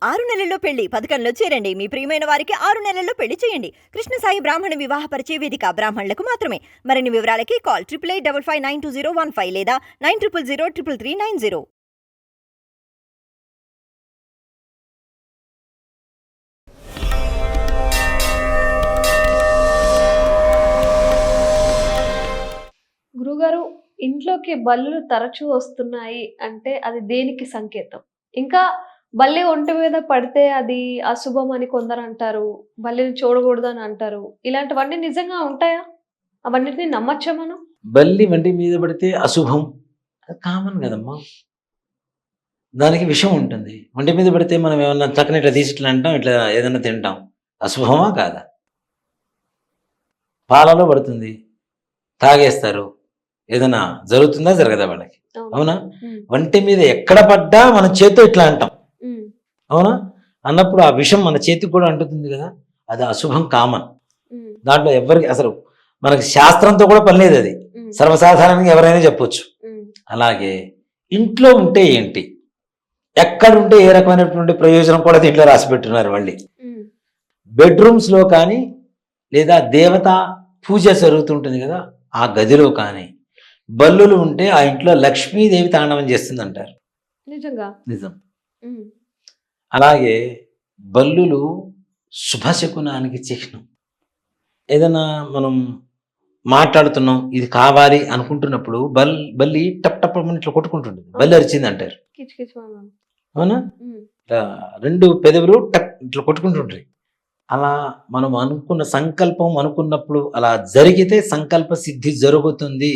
6 నెలల్లో పెళ్లి పథకంలో చేరండి. మీ ప్రియమైన వారికి 6 నెలల్లో పెళ్లి చేయండి. కృష్ణ సాయి బ్రాహ్మణ వివాహ పరిచయ వేదిక బ్రాహ్మణులకు మాత్రమే. మరిన్ని వివరాలకి కాల్ 8855592015 లేదా 9000333990. గురుగారు, ఇంట్లోకి బల్లులు తరచూ వస్తున్నాయి అంటే అది దేనికి సంకేతం? ఇంకా బల్లి ఒంటి మీద పడితే అది అశుభం అని కొందరు అంటారు. బల్లిని చూడకూడదు అని అంటారు. ఇలాంటివన్నీ నిజంగా ఉంటాయా? అవన్నిటిని నమ్మచ్చా మనం? బల్లి వంటి మీద పడితే అశుభం కామన్ కదమ్మా. దానికి విషం ఉంటుంది. వంటి మీద పడితే మనం ఏమన్నా చక్కని ఇట్లా తీసి ఇట్లా అంటాం, ఇట్లా ఏదైనా తింటాం. అశుభమా కాదా? పాలలో పడుతుంది, తాగేస్తారు, ఏదైనా జరుగుతుందా జరగదా వాళ్ళకి? అవునా? వంటి మీద ఎక్కడ పడ్డా మన చేతితో ఇట్లా అంటాం, అవునా? అన్నప్పుడు ఆ విషం మన చేతికి కూడా అంటుతుంది కదా, అది అశుభం కామన్. దాంట్లో ఎవరికి అసలు మనకి శాస్త్రంతో కూడా పని లేదు, అది సర్వసాధారణంగా ఎవరైనా చెప్పొచ్చు. అలాగే ఇంట్లో ఉంటే ఏంటి, ఎక్కడుంటే ఏ రకమైనటువంటి ప్రయోజనం కూడా దీంట్లో రాసి పెట్టున్నారు. మళ్ళీ బెడ్రూమ్స్లో కానీ లేదా దేవత పూజ జరుగుతుంటుంది కదా ఆ గదిలో కానీ బల్లులు ఉంటే ఆ ఇంట్లో లక్ష్మీదేవి తాండవం చేస్తుంది అంటారు. నిజం. అలాగే బల్లులు శుభశకునానికి చిహ్నం. ఏదైనా మనం మాట్లాడుతున్నాం, ఇది కావాలి అనుకుంటున్నప్పుడు బల్లి టప్ టప్ ఇట్లా కొట్టుకుంటుంది, బల్లి అరిచింది అంటారు. అవునా? రెండు పెదవులు టప్ ఇట్లా కొట్టుకుంటుంటాయి. అలా మనం అనుకున్న సంకల్పం అనుకున్నప్పుడు అలా జరిగితే సంకల్ప సిద్ధి జరుగుతుంది,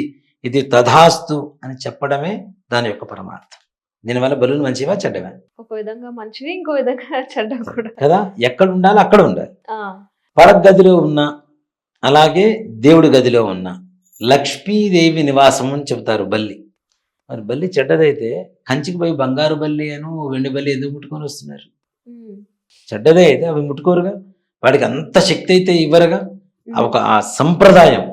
ఇది తథాస్తు అని చెప్పడమే దాని యొక్క పరమార్థం. దీనివల్ల బలులు మంచివా చెడ్డవా? ఒక విధంగా మంచివి, ఇంకో విధంగా చెడ్డ కూడా కదా. ఎక్కడ ఉండాలి అక్కడ ఉండాలి. పరగదిలో ఉన్న అలాగే దేవుడి గదిలో ఉన్న లక్ష్మీదేవి నివాసం అని చెబుతారు బల్లి. మరి బల్లి చెడ్డదైతే కంచికి పోయి బంగారు బల్లి అను వెండి బల్లి ఎందుకు ముట్టుకొని వస్తున్నారు? చెడ్డదే అయితే అవి ముట్టుకోరుగా, వాడికి అంత శక్తి అయితే ఇవ్వరుగా. ఆ సంప్రదాయం.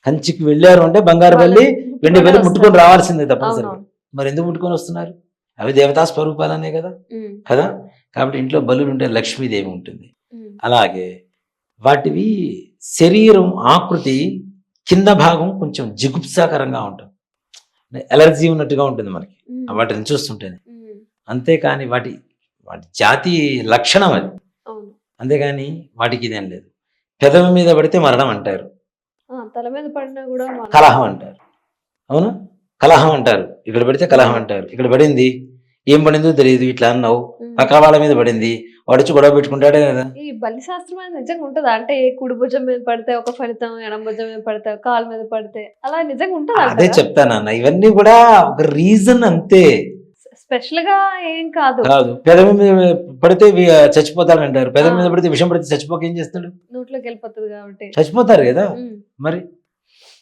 కంచికి వెళ్ళారు అంటే బంగారు బల్లి వెండి బల్లి ముట్టుకొని రావాల్సిందే తప్పనిసరిగా. మరి ఎందుకు ముట్టుకొని వస్తున్నారు? అవి దేవతా స్వరూపాలనే కదా కదా. కాబట్టి ఇంట్లో బల్లులు ఉంటే లక్ష్మీదేవి ఉంటుంది. అలాగే వాటివి శరీరం ఆకృతి కింద భాగం కొంచెం జిగుప్సాకరంగా ఉంటుంది, ఎలర్జీ ఉన్నట్టుగా ఉంటుంది మనకి వాటిని చూస్తుంటేనే. అంతేకాని వాటి జాతి లక్షణం అది, అంతేగాని వాటికి ఇదేం లేదు. పెదవి మీద పడితే మరణం అంటారు, తల మీద పడినా కూడా కలహం అంటారు. అవునా? కలహం అంటారు. ఇక్కడ పడితే కలహం అంటారు. ఇక్కడ పడింది, ఏం పడిందో తెలియదు, ఇట్లా అన్నావు, పక్క వాళ్ళ మీద పడింది, వాడిచ్చి గొడవ పెట్టుకుంటాడే కదా. ఈ బల్లి శాస్త్రం అనేది నిజంగా ఉంటుందా? అంటే కుడి భుజం మీద పడితే ఒక ఫలితం, ఎడం భుజం మీద పడితే, కాలు మీద పడితే అలా నిజంగా ఉంటుందా? అదే చెప్తానన్న, ఇవన్నీ కూడా ఒక రీజన్ అంతే, స్పెషల్ గా ఏం కాదు. పెదవి మీద పడితే చచ్చిపోతాడు అంటారు, పెదవి మీద పడితే విషం పడితే చచ్చిపోక ఏం చేస్తాడు? నోట్లోకి వెళ్ళిపోతుంది కాబట్టి చచ్చిపోతారు కదా. మరి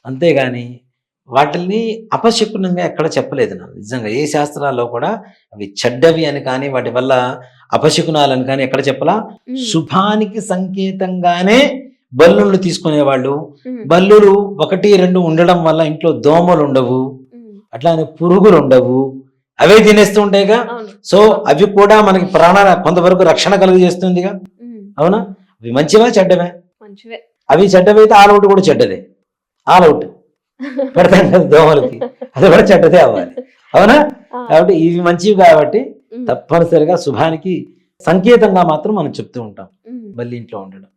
అంతేగాని వాటిని అపశకునంగా ఎక్కడ చెప్పలేదు నా నిజంగా. ఏ శాస్త్రాల్లో కూడా అవి చెడ్డవి అని కానీ వాటి వల్ల అపశకునాలని కానీ ఎక్కడ చెప్పలా. శుభానికి సంకేతంగానే బల్లులు తీసుకునేవాళ్ళు. బల్లులు 1-2 ఉండడం వల్ల ఇంట్లో దోమలు ఉండవు, అట్లానే పురుగులు ఉండవు, అవే తినేస్తూ ఉంటాయిగా. సో అవి కూడా మనకి ప్రాణాల కొంతవరకు రక్షణ కలుగజేస్తుందిగా. అవునా? అవి మంచివా చెడ్డవే? అవి చెడ్డవైతే ఆల్అవుట్ కూడా చెడ్డదే. ఆల్అవుట్ పెడతాం కదా దోమలకి, అది కూడా చెడ్డదే అవ్వాలి. అవునా? కాబట్టి ఇవి మంచివి కాబట్టి తప్పనిసరిగా శుభానికి సంకేతంగా మాత్రం మనం చెప్తూ ఉంటాం బల్లి ఇంట్లో ఉండడం.